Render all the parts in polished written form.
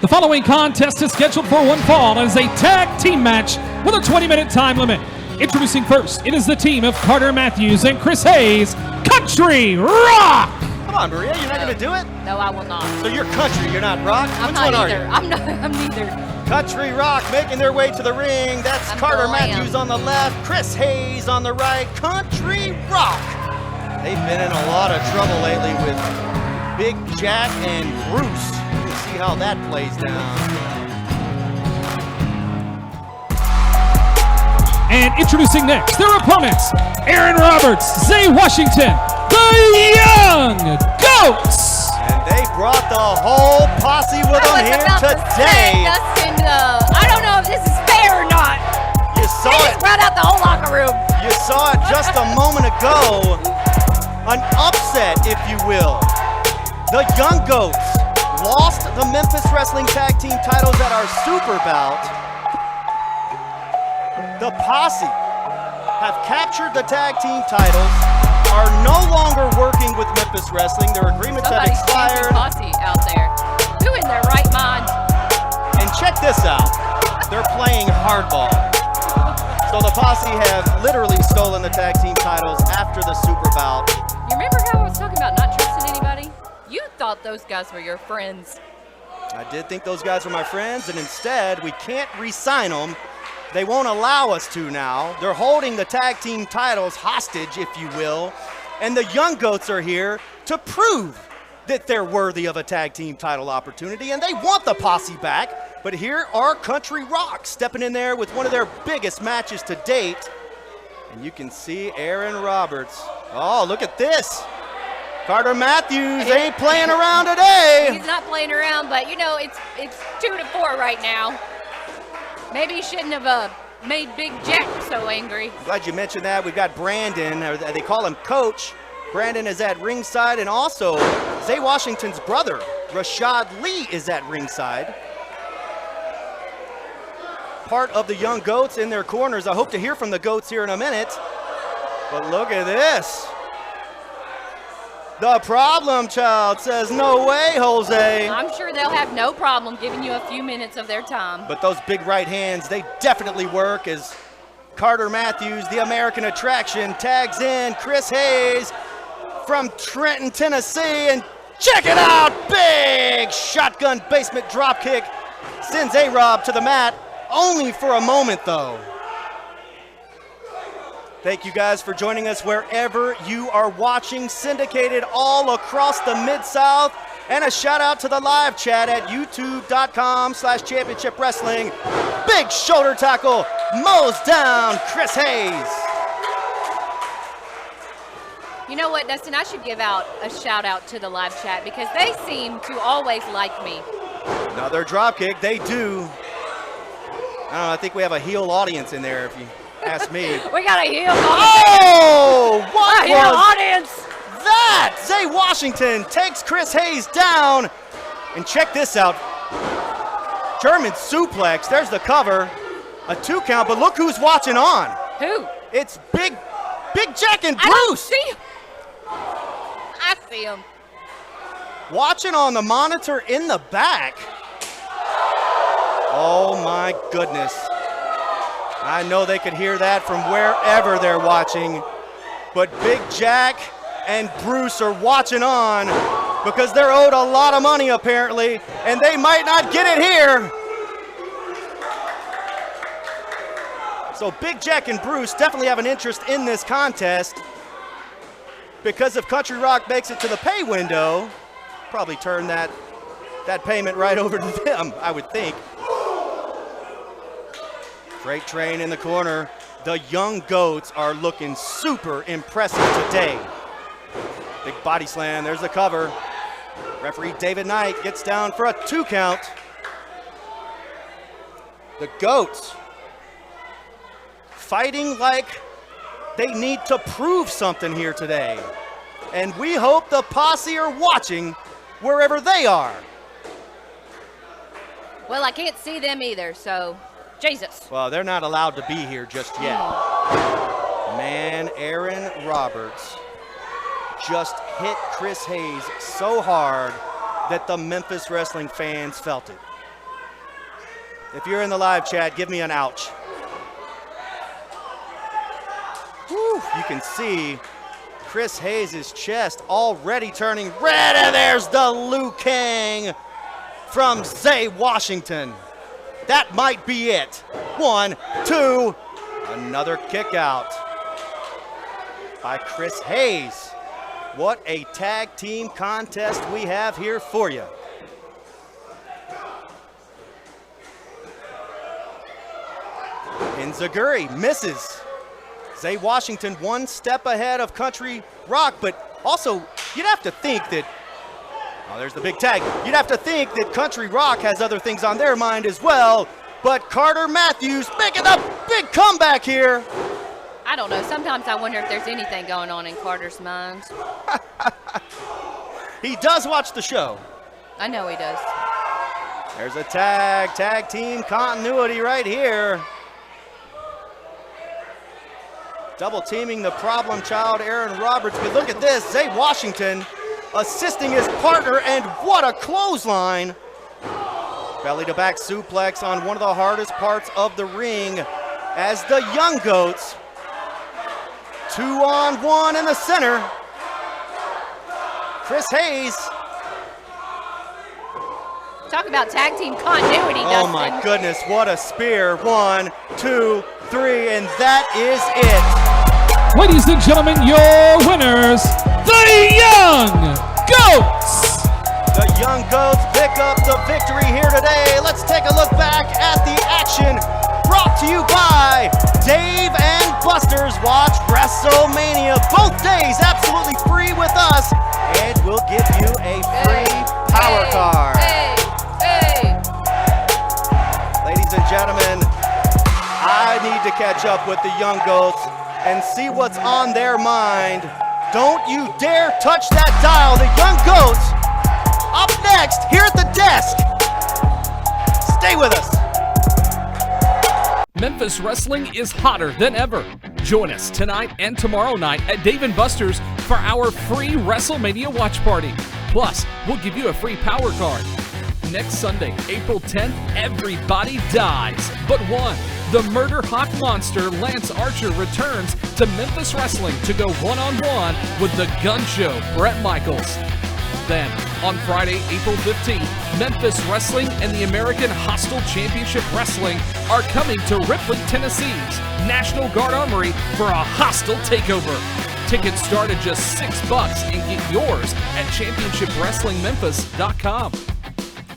The following contest is scheduled for one fall and is a tag team match with a 20-minute time limit. Introducing first, it is the team of Carter Matthews and Chris Hayes, Country Rock! Come on, Maria, you're not going to do it? No, I will not. So you're country, you're not rock? I'm Which not one are either. you? I'm neither. Country Rock making their way to the ring. That's Carter Matthews on the left, Chris Hayes on the right. Country Rock. They've been in a lot of trouble lately with Big Jack and Bruce. We'll see how that plays down. And introducing next, their opponents, Aaron Roberts, Zay Washington, the Young Goats. And they brought the whole posse with them here today. Dustin, I don't know if this is fair or not. You saw They it. just brought out the whole locker room. You saw it just a moment ago. An upset, if you will. The Young Goats lost the Memphis Wrestling Tag Team titles at our Super Bout. The Posse have captured the tag team titles, are no longer working with Memphis Wrestling. Their agreements have expired. Posse out there. Who in their right mind? And check this out. They're playing hardball. So the Posse have literally stolen the tag team titles after the Super Bout. You remember how I was talking about not trusting anybody? You thought those guys were your friends. I did think those guys were my friends, and instead, we can't re-sign them. They won't allow us to now. They're holding the tag team titles hostage, if you will. And the Young Goats are here to prove that they're worthy of a tag team title opportunity, and they want the Posse back. But here are Country Rock stepping in there with one of their biggest matches to date. And you can see Aaron Roberts. Oh, look at this. Carter Matthews ain't playing around today. He's not playing around, but you know, it's 2-4 right now. Maybe he shouldn't have made Big Jack so angry. Glad you mentioned that. We've got Brandon, or they call him Coach. Brandon is at ringside, and also Zay Washington's brother, Rashad Lee, is at ringside. Part of the Young Goats in their corners. I hope to hear from the Goats here in a minute. But look at this. The Problem Child says, no way, Jose. I'm sure they'll have no problem giving you a few minutes of their time. But those big right hands, they definitely work as Carter Matthews, the American attraction, tags in Chris Hayes from Trenton, Tennessee. And check it out, big shotgun basement drop kick. Sends A-Rob to the mat, only for a moment though. Thank you guys for joining us wherever you are watching, syndicated all across the Mid-South. And a shout out to the live chat at youtube.com/championship wrestling. Big shoulder tackle, mows down Chris Hayes. You know what, Dustin, I should give out a shout out to the live chat because they seem to always like me. Another drop kick, they do. I don't know, I think we have a heel audience in there if you ask me. We got a heel audience. Oh, what a heel was audience. that? Zay Washington takes Chris Hayes down. And check this out. German suplex, there's the cover. A 2 count, but look who's watching on. Who? It's Big Jack and I don't Bruce. see him. I see him. Watching on the monitor in the back. Oh my goodness. I know they could hear that from wherever they're watching, but Big Jack and Bruce are watching on because they're owed a lot of money apparently, and they might not get it here. So Big Jack and Bruce definitely have an interest in this contest because if Country Rock makes it to the pay window, probably turn that payment right over to them, I would think. Freight train in the corner. The Young Goats are looking super impressive today. Big body slam, there's the cover. Referee David Knight gets down for a 2 count. The Goats fighting like they need to prove something here today. And we hope the Posse are watching wherever they are. Well, I can't see them either, so Jesus. Well, they're not allowed to be here just yet. Man, Aaron Roberts just hit Chris Hayes so hard that the Memphis Wrestling fans felt it. If you're in the live chat, give me an ouch. Whew, you can see Chris Hayes' chest already turning red, and there's the Liu Kang from Zay Washington. That might be it. 1, 2, another kick out by Chris Hayes. What a tag team contest we have here for you. Enziguri misses. Zay Washington one step ahead of Country Rock, but also you'd have to think that, oh, there's the big tag. You'd have to think that Country Rock has other things on their mind as well, but Carter Matthews making a big comeback here. I don't know. Sometimes I wonder if there's anything going on in Carter's mind. He does watch the show. I know he does. There's a tag team continuity right here. Double teaming the problem child, Aaron Roberts. But look at this, Zay Washington assisting his partner, and what a clothesline. Belly to back suplex on one of the hardest parts of the ring as the Young Goats, 2-on-1 in the center. Chris Hayes. Talk about tag team continuity, Oh Dustin. my goodness, what a spear. 1, 2, 3, and that is it. Ladies and gentlemen, your winners, the Young Goats! The Young Goats pick up the victory here today. Let's take a look back at the action brought to you by Dave and Buster's Watch WrestleMania. Both days absolutely free with us, and we'll give you a free power card. Ladies and gentlemen, I need to catch up with the Young Goats and see what's on their mind. Don't you dare touch that dial. The Young Goats up next here at the desk. Stay with us. Memphis Wrestling is hotter than ever. Join us tonight and tomorrow night at Dave & Buster's for our free WrestleMania watch party. Plus, we'll give you a free power card. Next Sunday, April 10th, everybody dies but one. The Murderhawk monster, Lance Archer, returns to Memphis Wrestling to go one-on-one with the GunShow, Brett Michaels. Then, on Friday, April 15th, Memphis Wrestling and the American Hostile Championship Wrestling are coming to Ripley, Tennessee's National Guard Armory for a hostile takeover. Tickets start at just $6 and get yours at championshipwrestlingmemphis.com.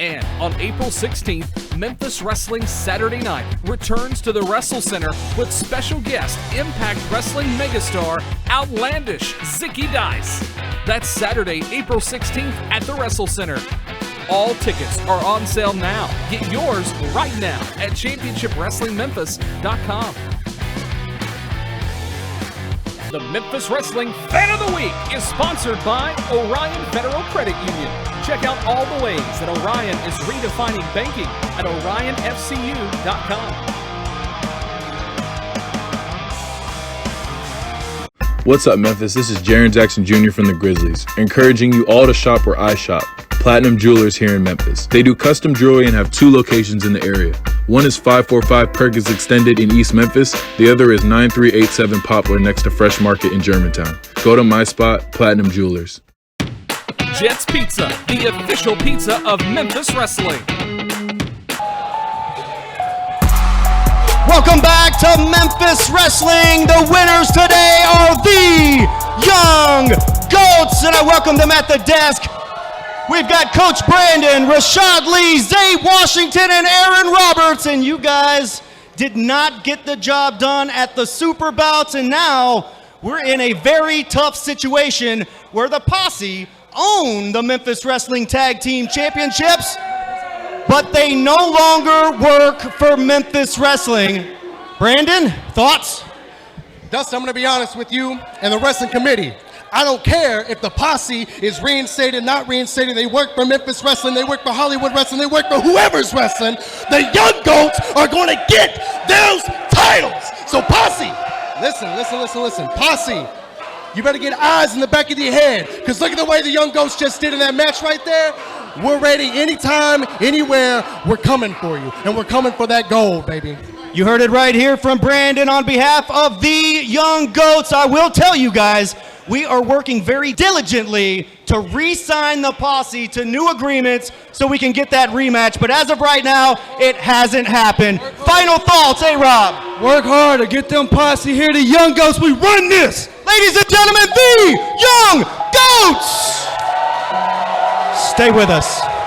And on April 16th, Memphis Wrestling Saturday Night returns to the WrestleCenter with special guest Impact Wrestling megastar Outlandish Zicky Dice. That's Saturday, April 16th at the WrestleCenter. All tickets are on sale now. Get yours right now at championshipwrestlingmemphis.com. The Memphis Wrestling Fan of the Week is sponsored by Orion Federal Credit Union. Check out all the ways that Orion is redefining banking at orionfcu.com. What's up, Memphis? This is Jaren Jackson Jr. from the Grizzlies, encouraging you all to shop where I shop, Platinum Jewelers here in Memphis. They do custom jewelry and have 2 locations in the area. One is 545 Perkins Extended in East Memphis. The other is 9387 Poplar next to Fresh Market in Germantown. Go to my spot, Platinum Jewelers. Jets Pizza, the official pizza of Memphis Wrestling. Welcome back to Memphis Wrestling. The winners today are the Young Goats, and I welcome them at the desk. We've got Coach Brandon, Rashad Lee, Zay Washington, and Aaron Roberts, and you guys did not get the job done at the Super Bouts, and now we're in a very tough situation where the Posse own the Memphis Wrestling Tag Team Championships, but they no longer work for Memphis Wrestling. Brandon, thoughts? Dustin, I'm going to be honest with you and the wrestling committee. I don't care if the Posse is reinstated, not reinstated. They work for Memphis Wrestling. They work for Hollywood Wrestling. They work for whoever's wrestling. The Young Goats are going to get those titles. So Posse, listen. Posse, you better get eyes in the back of your head, because look at the way the Young Goats just did in that match right there. We're ready anytime, anywhere. We're coming for you, and we're coming for that gold, baby. You heard it right here from Brandon on behalf of the Young Goats. I will tell you guys, we are working very diligently to re-sign the Posse to new agreements so we can get that rematch. But as of right now, it hasn't happened. Final thoughts, A-Rob? Work hard to get them Posse here. The Young Goats, we run this. Ladies and gentlemen, the Young Goats! Stay with us.